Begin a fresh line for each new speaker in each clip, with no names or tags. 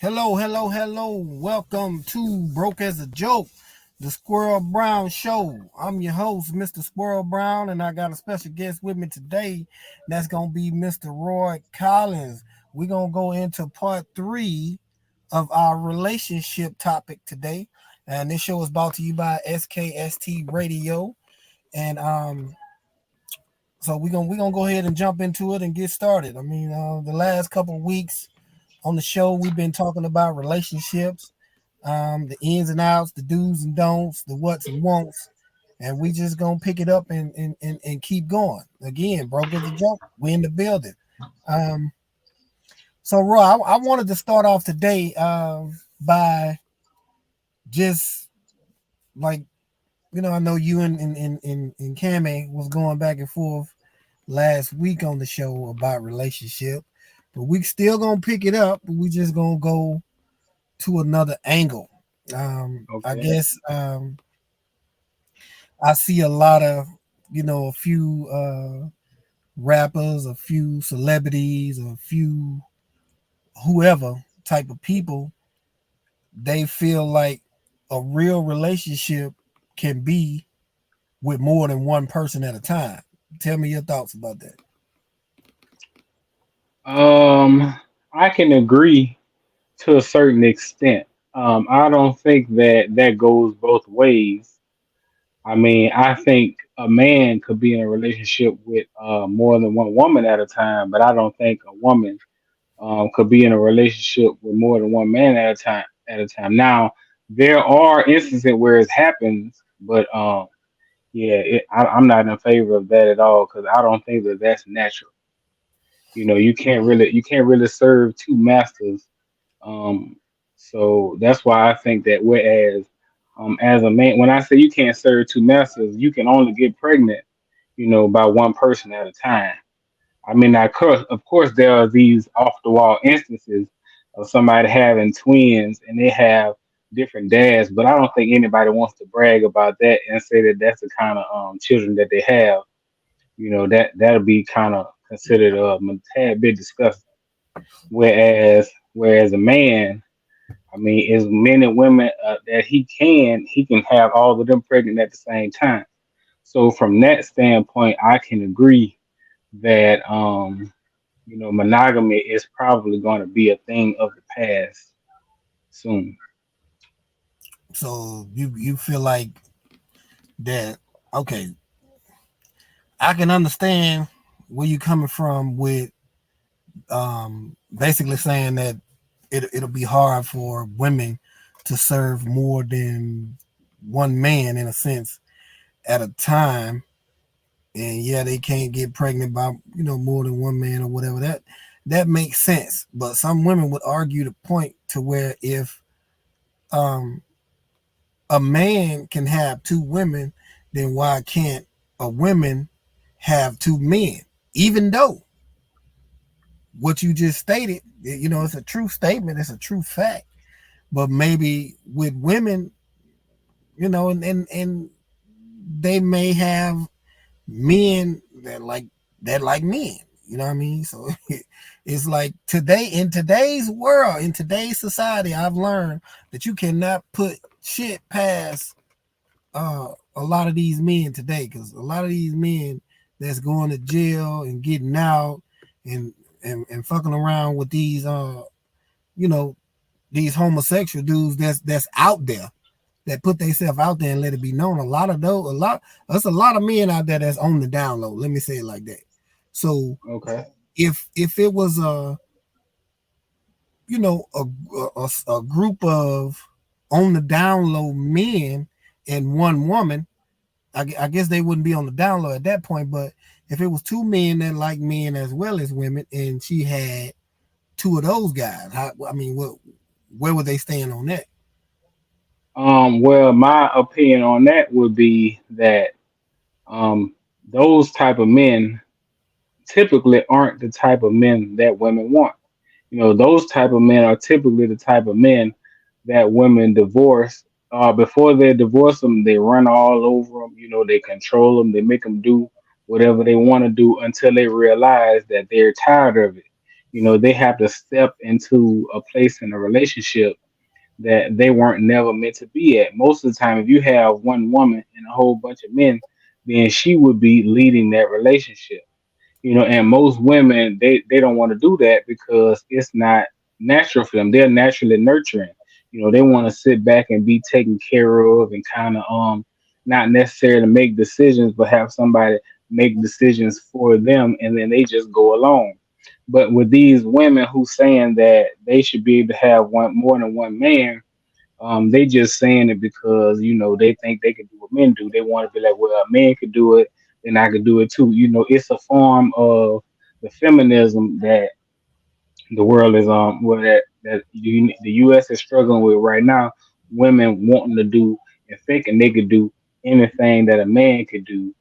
Hello, hello, hello. Welcome to Broke as a Joke, the Squirrel Brown Show. I'm your host, Mr. Squirrel Brown, and I got a special guest with me today. That's going to be Mr. Roy Collins. We're going to go into part three of our relationship topic today. And this show is brought to you by SKST Radio. And so we're gonna go ahead and jump into it and get started. The last couple of weeks on the show, we've been talking about relationships, the ins and outs, the do's and don'ts, the what's and won'ts, and we just gonna pick it up and keep going. Again, broke as a joke, we in the building. Um, so, Roy, I wanted to start off today by just like I know you and Cammy was going back and forth last week on the show about relationship, but we still gonna pick it up. But we just gonna go to another angle. I
Okay.
guess I see a lot of, a few rappers, a few celebrities, a few whoever type of people. They feel like a real relationship can be with more than one person at a time. Tell me your thoughts about that.
Um, I can agree to a certain extent. I don't think that that goes both ways. I mean, I think a man could be in a relationship with more than one woman at a time, but I don't think a woman could be in a relationship with more than one man at a time. At a time. Now, there are instances where it happens, but yeah, I'm not in favor of that at all because I don't think that that's natural. You can't really serve two masters. Um, so that's why I think that whereas as a man, when I say you can't serve two masters, you can only get pregnant, by one person at a time. I mean, of course, there are these off the wall instances of somebody having twins and they have different dads, but I don't think anybody wants to brag about that and say that that's the kind of children that they have. That'll be kind of considered a tad bit disgusting. Whereas a man, I mean, as men and women that he can have all of them pregnant at the same time. So from that standpoint, I can agree that monogamy is probably going to be a thing of the past soon.
So you feel like that? Okay, I can understand where you coming from with basically saying that it'll be hard for women to serve more than one man in a sense at a time, and yeah, they can't get pregnant by more than one man or whatever. That makes sense, but some women would argue the point to where if um a man can have two women, then why can't a woman have two men? Even though what you just stated, it's a true statement, it's a true fact. But maybe with women, and they may have men that like men. You know what I mean? So it's like today in today's world, in today's society, I've learned that you cannot put shit past a lot of these men today, because a lot of these men that's going to jail and getting out and fucking around with these you know these homosexual dudes that's out there, that put themselves out there and let it be known. There's a lot of men out there that's on the down low. Let me say it like that. So
Okay.
if it was a group of on the down low men and one woman, I guess they wouldn't be on the down low at that point. But if it was two men that like men as well as women, and she had two of those guys, where would they stand on that?
Well, my opinion on that would be that um, those type of men typically aren't the type of men that women want. Those type of men are typically the type of men that women divorce. Before they divorce them, they run all over them. They control them. They make them do whatever they want to do until they realize that they're tired of it. They have to step into a place in a relationship that they weren't never meant to be at. Most of the time, if you have one woman and a whole bunch of men, then she would be leading that relationship. And most women, they don't want to do that because it's not natural for them. They're naturally nurturing. They want to sit back and be taken care of and kind of not necessarily make decisions, but have somebody make decisions for them, and then they just go along. But with these women who saying that they should be able to have one more than one man, they just saying it because they think they can do what men do. They want to be like, well, a man could do it, then I could do it too. It's a form of the feminism that the world is well the U.S. is struggling with right now. Women wanting to do and thinking they could do anything that a man could do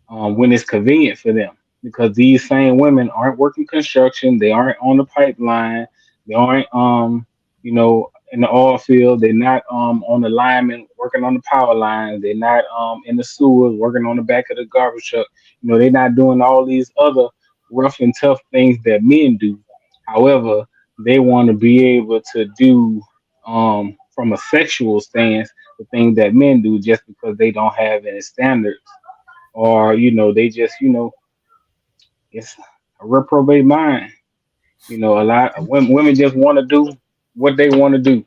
when it's convenient for them. Because these same women aren't working construction, they aren't on the pipeline, they aren't in the oil field, they're not on the lineman working on the power lines, they're not in the sewers working on the back of the garbage truck. They're not doing all these other rough and tough things that men do. However, they want to be able to do from a sexual stance the things that men do just because they don't have any standards, or they just it's a reprobate mind. A lot of women just want to do what they want to do.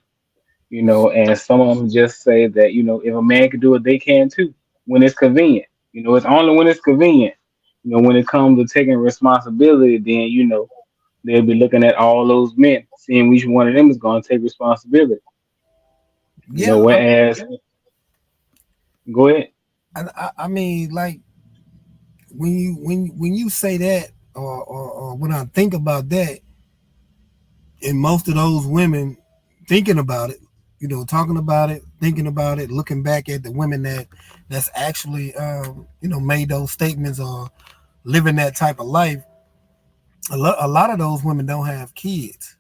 And some of them just say that if a man can do it, they can too when it's convenient. It's only when it's convenient. When it comes to taking responsibility, then they'll be looking at all those men, seeing which one of them is going to take responsibility.
Yeah,
Whereas, go ahead.
I mean, like when you say that, or when I think about that, and most of those women thinking about it, talking about it, thinking about it, looking back at the women that's actually made those statements or living that type of life. A lot of those women don't have kids,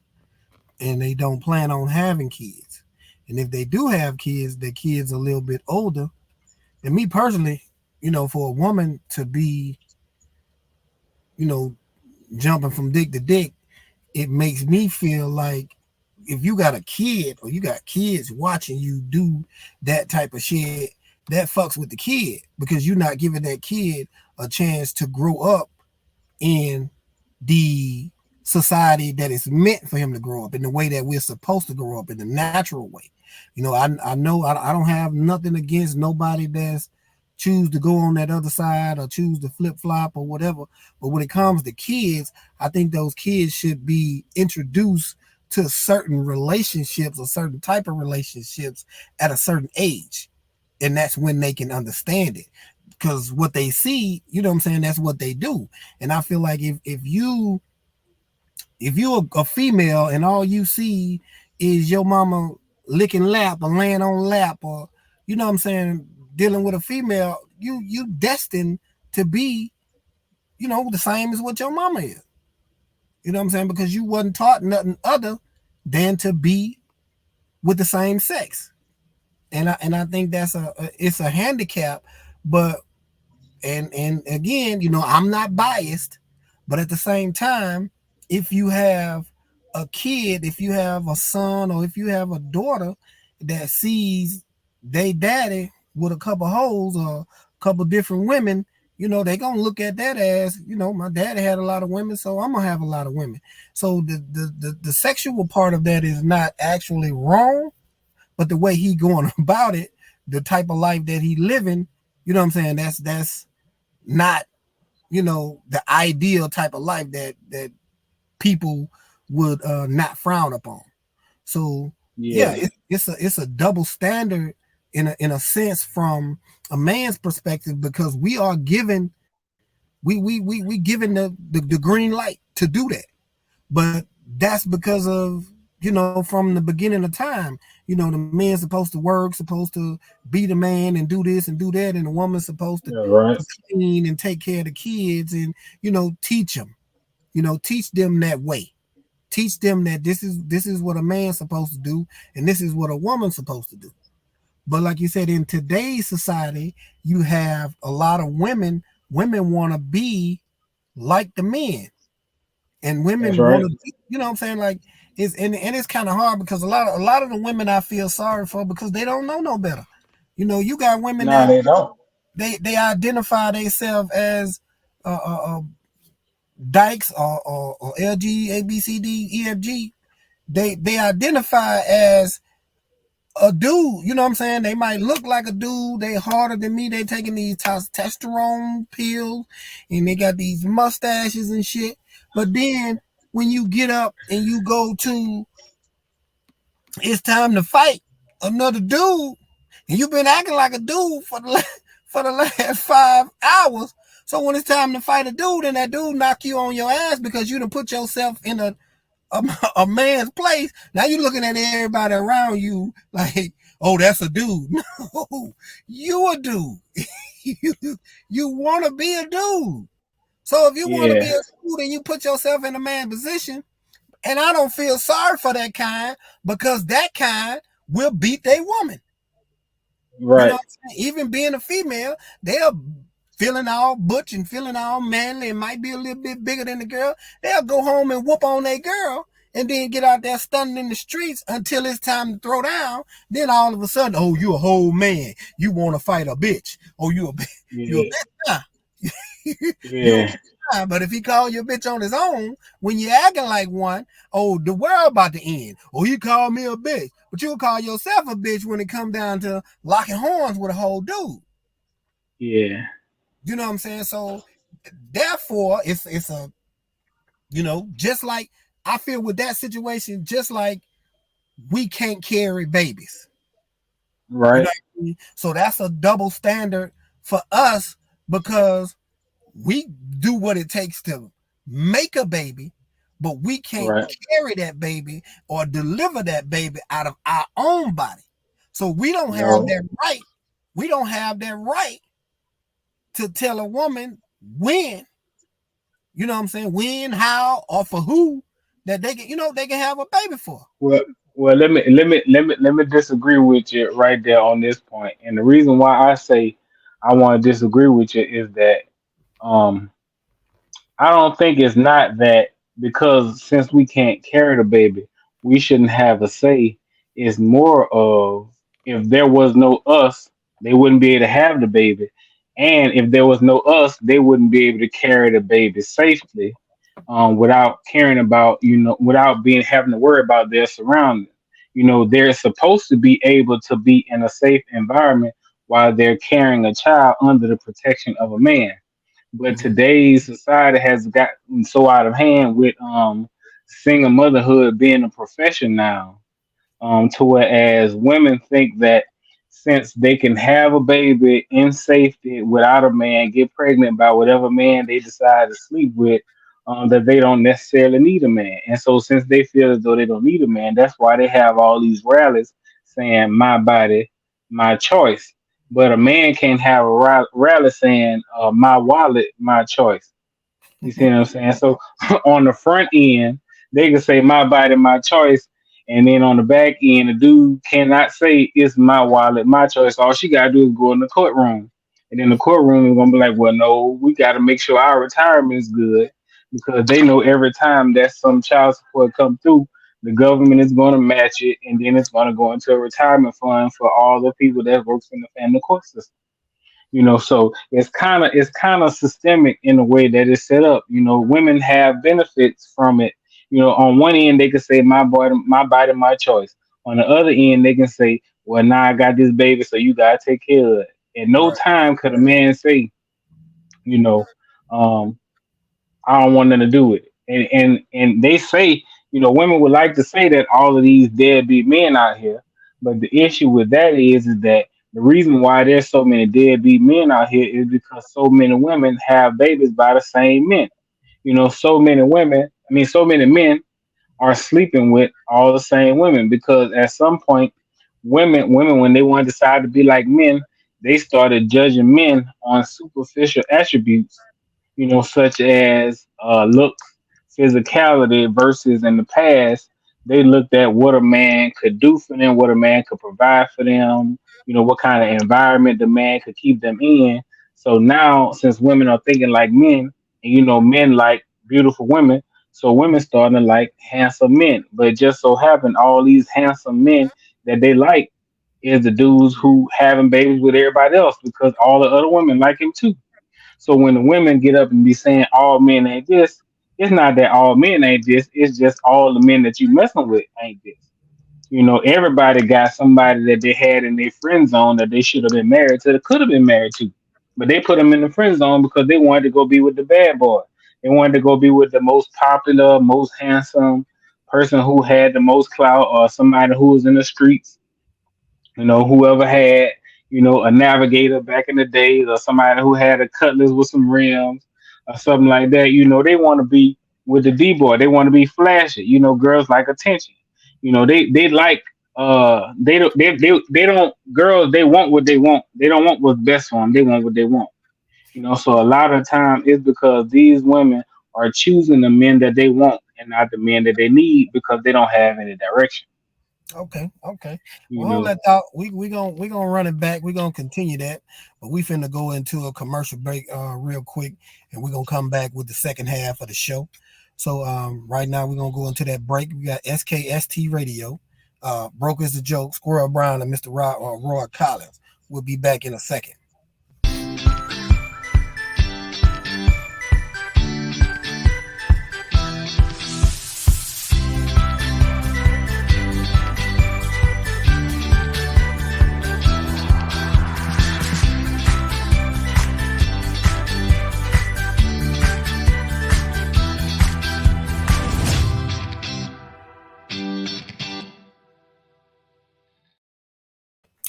and they don't plan on having kids. And if they do have kids, their kids are a little bit older. And me personally, for a woman to be, you know, jumping from dick to dick, it makes me feel like if you got a kid or you got kids watching you do that type of shit, that fucks with the kid because you're not giving that kid a chance to grow up in the society that is meant for him to grow up in the way that we're supposed to grow up in the natural way. I know I don't have nothing against nobody that's choose to go on that other side or choose to flip flop or whatever. But when it comes to kids, I think those kids should be introduced to certain relationships or certain type of relationships at a certain age. And that's when they can understand it. Because what they see, what I'm saying, that's what they do. And I feel like if you're a female and all you see is your mama licking lap or laying on lap or what I'm saying, dealing with a female, you destined to be, the same as what your mama is. You know what I'm saying? Because you wasn't taught nothing other than to be with the same sex. And I think that's it's a handicap, but and again, I'm not biased, but at the same time, if you have a kid, if you have a son, or if you have a daughter that sees they daddy with a couple hoes or a couple different women, they gonna look at that as, my daddy had a lot of women, so I'm gonna have a lot of women. So the sexual part of that is not actually wrong, but the way he going about it, the type of life that he living, what I'm saying, that's not, the ideal type of life that people would not frown upon. So yeah,
Yeah,
it's a double standard in a sense from a man's perspective because we are given we given the green light to do that. But that's because of, from the beginning of time, the man's supposed to work, supposed to be the man and do this and do that, and the woman's supposed
yeah, right.
to clean and take care of the kids and teach them, teach them that way, teach them that this is what a man's supposed to do and this is what a woman's supposed to do. But like you said, in today's society, you have a lot of women want to be like the men. and
That's
women want
right.
to, you know what I'm saying? Like it's and it's kind of hard because a lot of the women I feel sorry for because they don't know no better. You know, you got women
No,
that
they don't.
they identify themselves as dykes or LG ABCD EFG. They identify as a dude, you know what I'm saying? They might look like a dude. They harder than me. They taking these testosterone pills, and they got these mustaches and shit. But then when you get up and you go to, it's time to fight another dude, and you've been acting like a dude for for the last 5 hours. So when it's time to fight a dude, and that dude knock you on your ass because you done put yourself in a, a man's place. Now you're looking at everybody around you like, oh, that's a dude. No, you a dude. you you want to be a dude. So if you want to be
Yeah,
a dude and you put yourself in a man's position, and I don't feel sorry for that kind because that kind will beat their woman. You know
right.
what I'm saying? Even being a female, they're feeling all butch and feeling all manly and might be a little bit bigger than the girl. They'll go home and whoop on their girl and then get out there stunning in the streets until it's time to throw down. Then all of a sudden, oh, you a whole man. You want to fight a bitch. Oh, you a
Yeah,
bitch now. You a
yeah,
bitch now. But if he call you a bitch on his own, when you acting like one, oh, the world about to end. Oh, he called me a bitch. But you'll call yourself a bitch when it come down to locking horns with a whole dude.
yeah.
You know what I'm saying? So therefore, it's a, just like I feel with that situation, just like we can't carry babies. You know
Right,
what I mean? So that's a double standard for us because we do what it takes to make a baby, but we can't
right,
carry that baby or deliver that baby out of our own body. So we don't have
no.
that right. We don't have that right to tell a woman when, you know what I'm saying, when, how, or for who that they can, they can have a baby for.
Well, well, let me disagree with you right there on this point. And the reason why I say I want to disagree with you is that um I don't think it's not that because since we can't carry the baby, we shouldn't have a say. It's more of if there was no us, they wouldn't be able to have the baby. And if there was no us, they wouldn't be able to carry the baby safely without caring about, without being having to worry about their surroundings. They're supposed to be able to be in a safe environment while they're carrying a child under the protection of a man. But
Mm-hmm.
today's society has gotten so out of hand with single motherhood being a profession now, to whereas women think that since they can have a baby in safety without a man, get pregnant by whatever man they decide to sleep with, that they don't necessarily need a man. And so, since they feel as though they don't need a man, that's why they have all these rallies saying "my body, my choice." But a man can't have a rally saying "my wallet, my choice." You see what I'm saying? So on the front end, they can say my body, my choice, and then on the back end, the dude cannot say it's my wallet, my choice. All she gotta do is go in the courtroom, and then the courtroom is gonna be like, well, no, we got to make sure our retirement is good because they know every time that some child support come through, the government is going to match it, and then it's going to go into a retirement fund for all the people that works in the family court system. So it's kind of systemic in the way that it's set up. Women have benefits from it. On one end they can say my body, my choice. On the other end they can say, well, now I got this baby, so you gotta take care of it. At no
Right.
time could a man say, you know um I don't want nothing to do with it. And they say, women would like to say that all of these deadbeat men out here, but the issue with that is that the reason why there's so many deadbeat men out here is because so many women have babies by the same men. So many women, I mean, so many men are sleeping with all the same women because at some point, women when they want to decide to be like men, they started judging men on superficial attributes, such as looks, physicality, versus in the past, they looked at what a man could do for them, what a man could provide for them, what kind of environment the man could keep them in. So now, since women are thinking like men, and men like beautiful women, So women starting to like handsome men. But it just so happen all these handsome men that they like is the dudes who having babies with everybody else because all the other women like him too. So when the women get up and be saying all men ain't this, it's not that all men ain't this. It's just all the men that you messing with ain't this. Everybody got somebody that they had in their friend zone that they should have been married to, that could have been married to. But they put them in the friend zone because they wanted to go be with the bad boy. They wanted to go be with the most popular, most handsome person who had the most clout, or somebody who was in the streets, whoever had, a navigator back in the days, or somebody who had a cutlass with some rims or something like that. They want to be with the D boy. They want to be flashy. Girls like attention. They like they don't girls, they want what they want. They don't want what's best for them. They want what they want. So a lot of time it's because these women are choosing the men that they want and not the men that they need because they don't have any direction.
Okay, okay.
You
Well, on
know.
that thought, we gonna run it back. We're gonna continue that, but we finna go into a commercial break real quick, and we're gonna come back with the second half of the show. So right now we're gonna go into that break. We got SKST Radio, Broke is the Joke, Squirrel Brown, and Mr. Roy Collins. We'll be back in a second.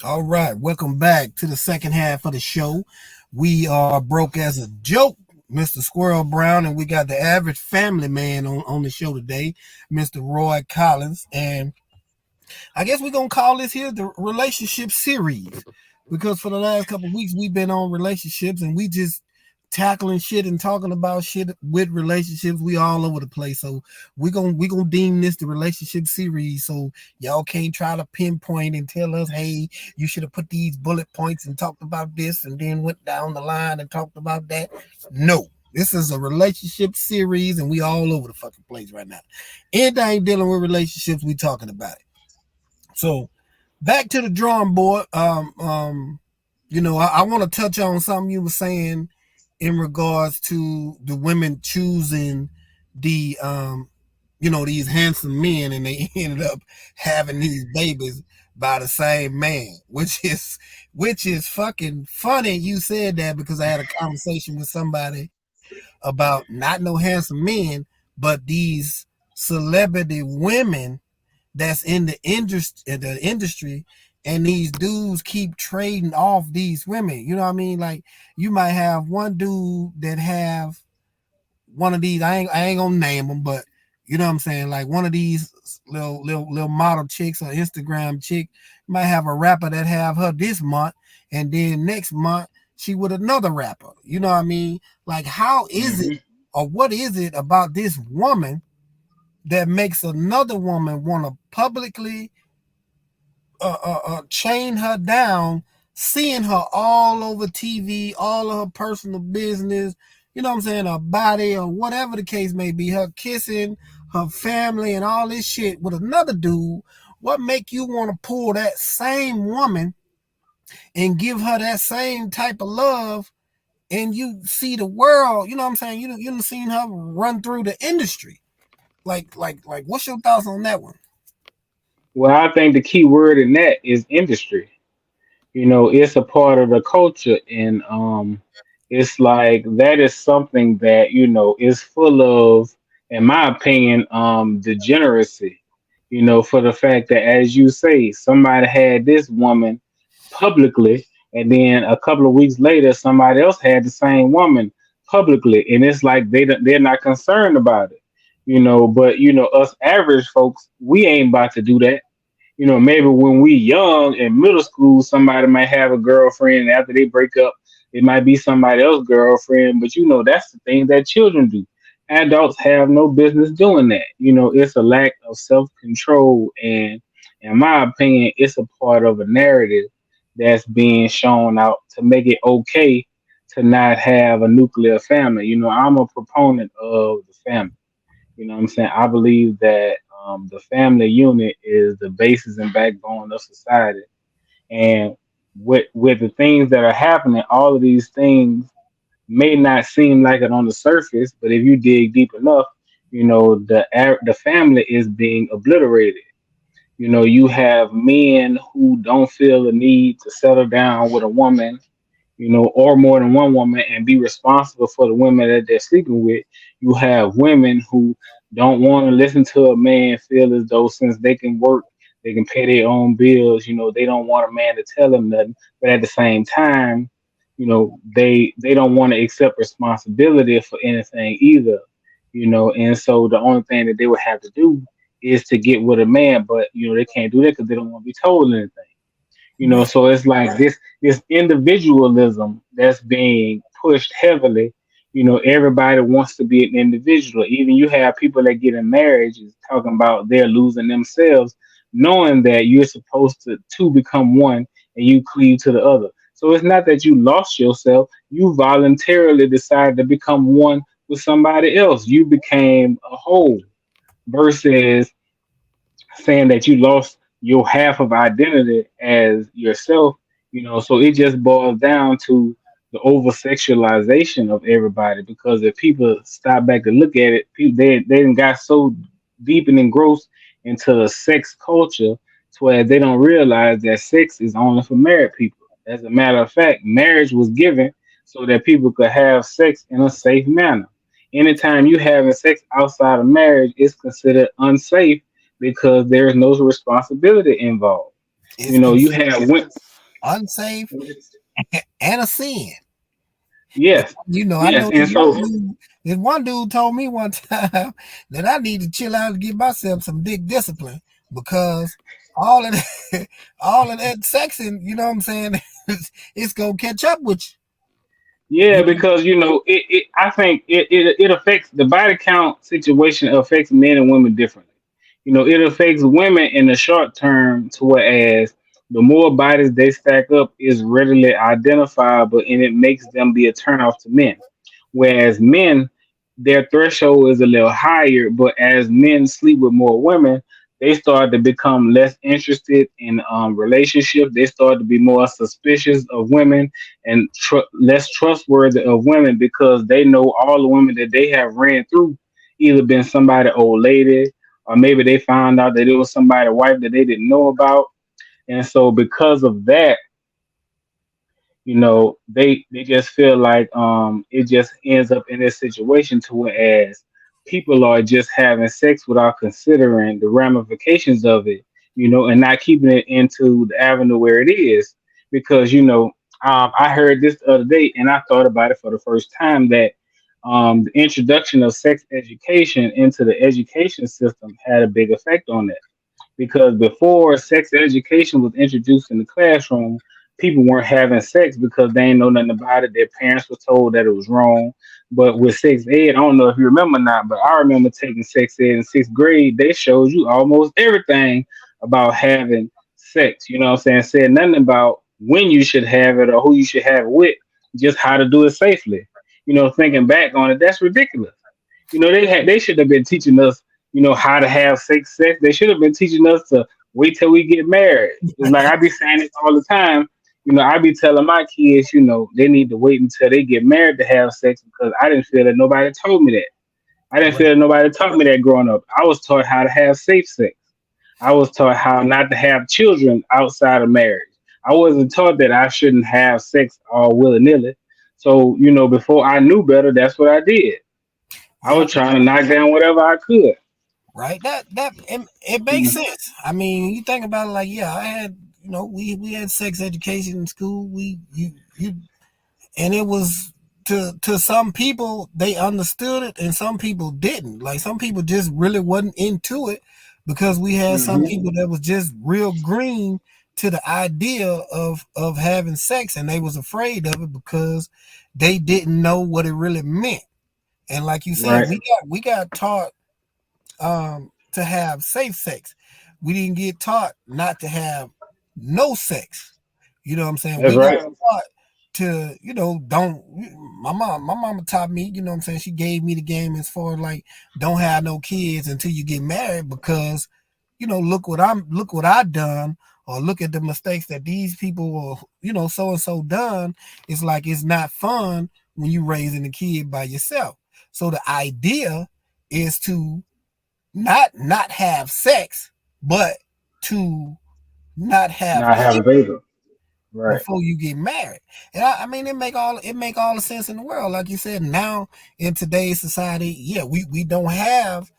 All right, welcome back to the second half of the show. We are broke as a joke, Mr. Squirrel Brown, and we got the average family man on the show today, Mr. Roy Collins. And I guess we're gonna call this here the relationship series because for the last couple of weeks we've been on relationships and we just tackling shit and talking about shit with relationships. We all over the place, so we gonna deem this the relationship series. So y'all can't try to pinpoint and tell us, hey, you should have put these bullet points and talked about this and then went down the line and talked about that. No. This is a relationship series, and we all over the fucking place right now. Anything dealing with relationships, we talking about it. So back to the drawing board. I want to touch on something you were saying in regards to the women choosing these handsome men, and they ended up having these babies by the same man, which is fucking funny. You said that because I had a conversation with somebody about not no handsome men, but these celebrity women that's in the industry, and these dudes keep trading off these women. You know what I mean? Like you might have one dude that have one of these. I ain't gonna name them, but you know what I'm saying. Like one of these little model chicks or Instagram chick might have a rapper that have her this month, and then next month she with another rapper. You know what I mean? Like how is it,
Hmm.
or what is it about this woman that makes another woman want to publicly chain her down, seeing her all over TV, all of her personal business, you know what I'm saying, her body or whatever the case may be, her kissing, her family and all this shit with another dude. What make you want to pull that same woman and give her that same type of love, and you see the world, you know what I'm saying? You done seen her run through the industry. Like what's your thoughts on that one?
Well, I think the key word in that is industry. It's a part of the culture, and it's like that is something that is full of, in my opinion, degeneracy. For the fact that, as you say, somebody had this woman publicly, and then a couple of weeks later somebody else had the same woman publicly, and it's like they're not concerned about it. But us average folks, we ain't about to do that. Maybe when we young in middle school, somebody might have a girlfriend, and after they break up, it might be somebody else's girlfriend. But that's the thing that children do. Adults have no business doing that. It's a lack of self control, and in my opinion, it's a part of a narrative that's being shown out to make it okay to not have a nuclear family. I'm a proponent of the family. You know what I'm saying? I believe that the family unit is the basis and backbone of society. And with the things that are happening, all of these things may not seem like it on the surface, but if you dig deep enough, the family is being obliterated. You have men who don't feel the need to settle down with a woman, or more than one woman and be responsible for the women that they're sleeping with. You have women who don't want to listen to a man, feel as though since they can work, they can pay their own bills. They don't want a man to tell them nothing. But at the same time, they don't want to accept responsibility for anything either. And so the only thing that they would have to do is to get with a man, but they can't do that because they don't want to be told anything.
Right.
So it's like this individualism that's being pushed heavily. Everybody wants to be an individual. Even you have people that get in marriages talking about they're losing themselves, knowing that you're supposed to become one and you cleave to the other. So it's not that you lost yourself, you voluntarily decided to become one with somebody else. You became a whole versus saying that you lost your half of identity as yourself, so it just boils down to the over sexualization of everybody because if people stop back to look at it, people they done got so deep and engrossed into the sex culture to where they don't realize that sex is only for married people. As a matter of fact, marriage was given so that people could have sex in a safe manner. Anytime you having sex outside of marriage, it's considered unsafe because there's no responsibility involved.
It's
You
considered
have went.
unsafe and a sin.
Yes,
I
yes,
know
and so
this one dude told me one time that I need to chill out and give myself some dick discipline because all of that, all of that sexing, you know what I'm saying, it's gonna catch up with
yeah,
you.
because I think it affects the body count situation affects men and women differently. It affects women in the short term to whereas the more bodies they stack up is readily identifiable and it makes them be a turnoff to men. Whereas men, their threshold is a little higher, but as men sleep with more women, they start to become less interested in relationships. They start to be more suspicious of women and less trustworthy of women because they know all the women that they have ran through either been somebody old lady or maybe they found out that it was somebody wife that they didn't know about. And so because of that, they just feel like it just ends up in this situation to whereas people are just having sex without considering the ramifications of it, and not keeping it into the avenue where it is. Because I heard this the other day and I thought about it for the first time that the introduction of sex education into the education system had a big effect on that because before sex education was introduced in the classroom, people weren't having sex because they didn't know nothing about it. Their parents were told that it was wrong. But with sex ed, I don't know if you remember or not, but I remember taking sex ed in sixth grade. They showed you almost everything about having sex. You know what I'm saying? Said nothing about when you should have it or who you should have it with, just how to do it safely. Thinking back on it, that's ridiculous. They should have been teaching us, how to have sex. They should have been teaching us to wait till we get married. It's like I be saying it all the time. I be telling my kids, they need to wait until they get married to have sex because I didn't feel that nobody told me that. I didn't
Right,
feel that nobody taught me that growing up. I was taught how to have safe sex. I was taught how not to have children outside of marriage. I wasn't taught that I shouldn't have sex all willy nilly. So, before I knew better, that's what I did. I
yeah,
was trying to knock down whatever I could.
right. It makes
Mhm.
sense. I mean, you think about it, like, yeah, I had, we had sex education in school. You and it was to some people they understood it and some people didn't, like some people just really wasn't into it because we had some
Mhm.
people that was just real green to the idea of having sex and they was afraid of it because they didn't know what it really meant. And like you said,
Right.
we got taught to have safe sex. We didn't get taught not to have no sex. You know what I'm saying?
That's
We got
right.
taught to, don't. My mama taught me, what I'm saying, she gave me the game as far as like, don't have no kids until you get married, because look what I done, or look at the mistakes that these people or so and so done. It's like, it's not fun when you raising a kid by yourself. So the idea is to not have sex, but to not have
Not have a baby. Right.
before you get married. And I mean, it make all the sense in the world. Like you said, now in today's society, yeah, we don't have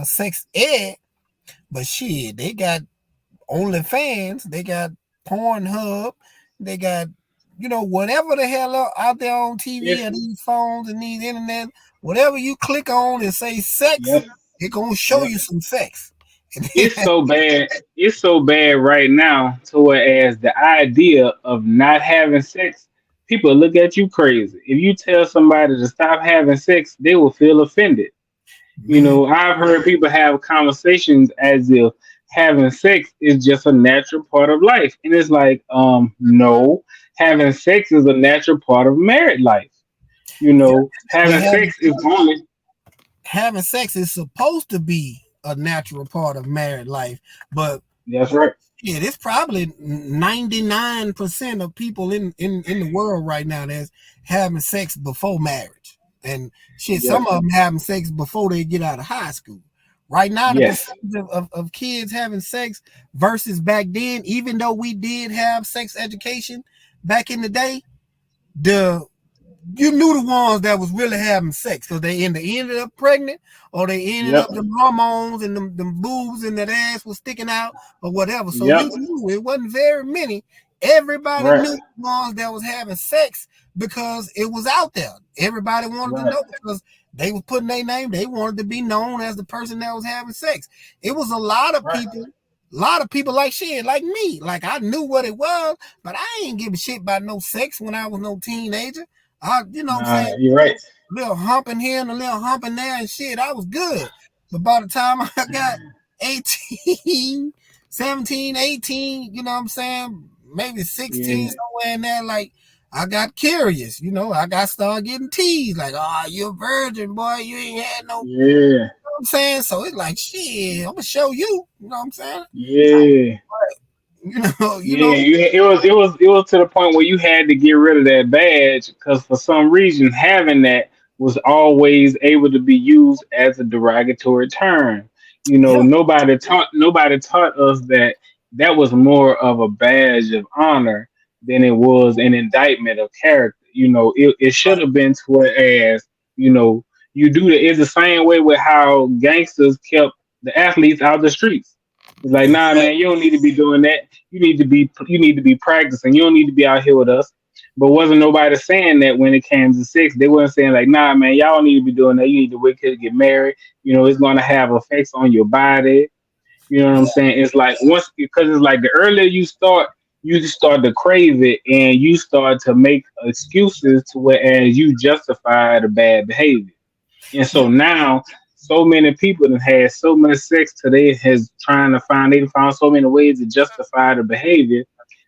sex ed, but shit, they got OnlyFans, they got Pornhub, they got whatever the hell out there on TV
It's
and these phones and these internet. Whatever you click on and say sex,
Yep.
it gonna show
Yep.
you some sex.
It's so bad. It's so bad right now to whereas the idea of not having sex, people look at you crazy. If you tell somebody to stop having sex, they will feel offended.
Man,
I've heard people have conversations as if having sex is just a natural part of life. And it's like, no, having sex is a natural part of married life.
yeah, but
Having sex is only
having sex is supposed to be a natural part of married life, but
that's right.
yeah, it's probably 99% of people in the world right now that's having sex before marriage. And shit,
Yes.
some of them having sex before they get out of high school. Right now, the
Yes.
percentage of kids having sex versus back then, even though we did have sex education back in the day, the you knew the ones that was really having sex because they either ended up pregnant, or they ended
Yep.
up, them hormones and them boobs and that ass was sticking out or whatever. So
Yep.
you knew it wasn't very many. Everybody
Right.
knew the ones that was having sex because it was out there. Everybody wanted to
Right.
know because they was putting their name. They wanted to be known as the person that was having sex. It was a lot of
Right.
people. A lot of people like shit, like me. Like, I knew what it was, but I ain't give a shit about no sex when I was no teenager. What I'm
Nah,
saying,
you're right.
little humping here and a little humping there and shit, I was good. But by the time I got 18, 17, 18, what I'm saying, maybe 16,
Yeah.
somewhere in there, like, I got curious, I got started getting teased, like, oh, you're a virgin, boy, you ain't had no,
Yeah.
I'm saying? So it's like, shit, I'm gonna show you, you know what I'm saying?
Yeah.
You know, you
Yeah,
know,
it was to the point where you had to get rid of that badge because for some reason having that was always able to be used as a derogatory term.
yeah,
Nobody taught us that that was more of a badge of honor than it was an indictment of character. It should
right,
have been to whereas you know you do it's the same way with how gangsters kept the athletes out the streets. It's like, nah, man, you
exactly.
don't need to be doing that. You need to be practicing. You don't need to be out here with us. But wasn't nobody saying that when it came to sex? They wasn't saying like, nah, man, y'all don't need to be doing that. You need to wait till you get married. It's gonna have effects on your body. You know what I'm
Yeah,
saying? It's like once because it's like the earlier you just start to crave it and you start to make excuses to whereas you justify the bad behavior. And
yeah,
so now, so many people have had so much sex today has trying to find they found so many ways to justify the behavior.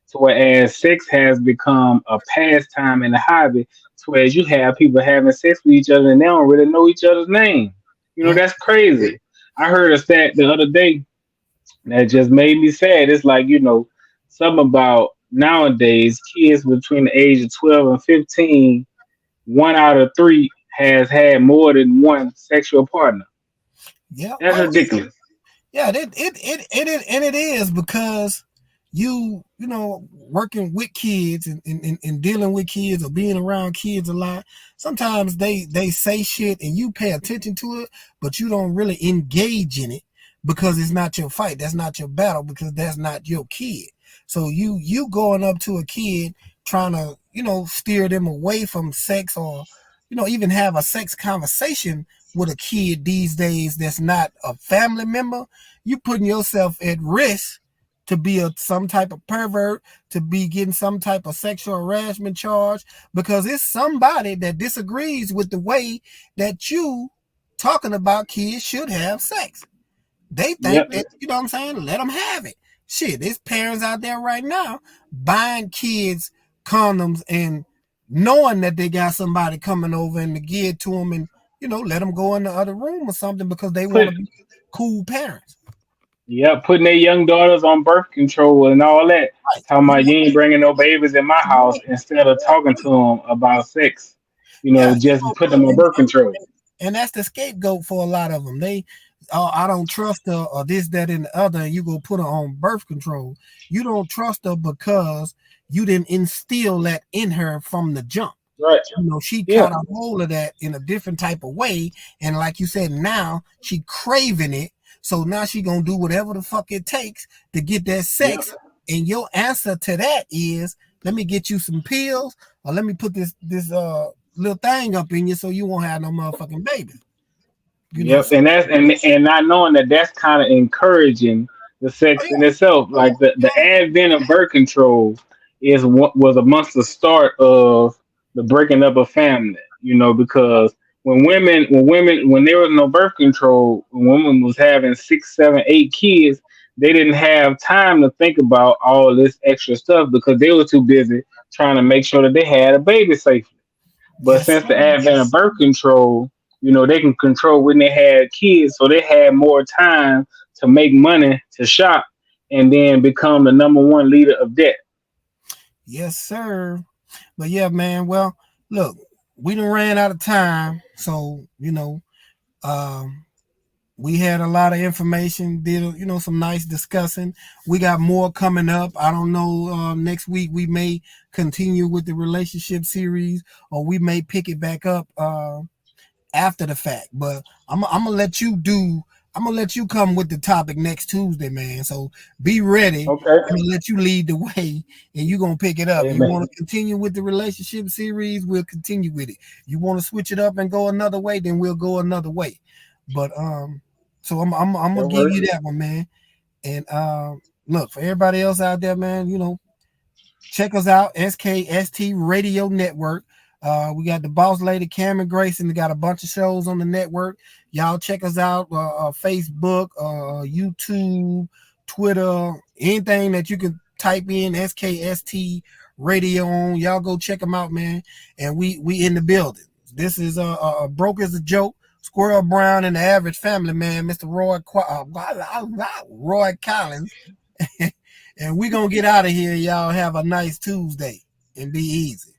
So whereas sex has become a pastime and a hobby, so as you have people having sex with each other and they don't really know each other's name.
mm,
That's crazy. I heard a stat the other day that just made me sad. It's like, something about nowadays kids between the age of 12 and 15 one out of three has had more than one sexual partner.
yeah.
That's
Oh,
ridiculous.
yeah, and it is because working with kids and dealing with kids or being around kids a lot. Sometimes they say shit and you pay attention to it, but you don't really engage in it because it's not your fight. That's not your battle because that's not your kid. So you going up to a kid trying to steer them away from sex, or even have a sex conversation with a kid these days that's not a family member. You putting yourself at risk to be some type of pervert, to be getting some type of sexual harassment charge, because it's somebody that disagrees with the way that you talking about kids should have sex. They think
Yep.
that, what I'm saying, let them have it. Shit, there's parents out there right now buying kids condoms and knowing that they got somebody coming over and to give it to them and, let them go in the other room or something because they want
Put
to be cool parents.
Yeah, putting their young daughters on birth control and all that.
Right.
Talking about you ain't bringing no babies in my house
Right.
instead of talking to them about sex.
Yeah.
Just put them on birth control.
And that's the scapegoat for a lot of them. They, oh, I don't trust her or this, that, and the other, and you go put her on birth control. You don't trust her because you didn't instill that in her from the jump.
Right.
She
Yeah.
caught a hold of that in a different type of way. And like you said, now she craving it. So now she gonna do whatever the fuck it takes to get that
Yeah.
sex. And your answer to that is, let me get you some pills, or let me put this little thing up in you so you won't have no motherfucking baby.
Yep.
So,
And and not knowing that that's kind of encouraging the
oh
sex in
yeah,
itself. Like the advent of birth control is what was amongst the start of the breaking up of family. Because when there was no birth control, when women was having 6, 7, 8 kids, they didn't have time to think about all this extra stuff because they were too busy trying to make sure that they had a baby safely. But
yes,
since the
sir.
advent of birth control, they can control when they had kids, so they had more time to make money to shop and then become the number one leader of debt.
Yes, sir. But yeah, man. Well, look, we done ran out of time, so um, we had a lot of information. Did some nice discussing. We got more coming up. I don't know. Next week we may continue with the relationship series, or we may pick it back up after the fact. But I'm gonna let you do. I'm gonna let you come with the topic next Tuesday, man. So be ready.
Okay.
I'm gonna let you lead the way, and you're gonna pick it up. You
Amen.
want to continue with the relationship series, we'll continue with it. You want to switch it up and go another way, then we'll go another way. But so I'm gonna
That
give
works.
you that one, man. And look, for everybody else out there, man, check us out, SKST Radio Network. We got the boss lady Cameron Grayson. We got a bunch of shows on the network. Y'all check us out, Facebook, YouTube, Twitter, anything that you can type in SKST Radio on. Y'all go check them out, man. And we in the building. This is Broke as a Joke. Squirrel Brown and the Average Family Man, Mr. Roy Collins. And we gonna get out of here. Y'all have a nice Tuesday and be easy.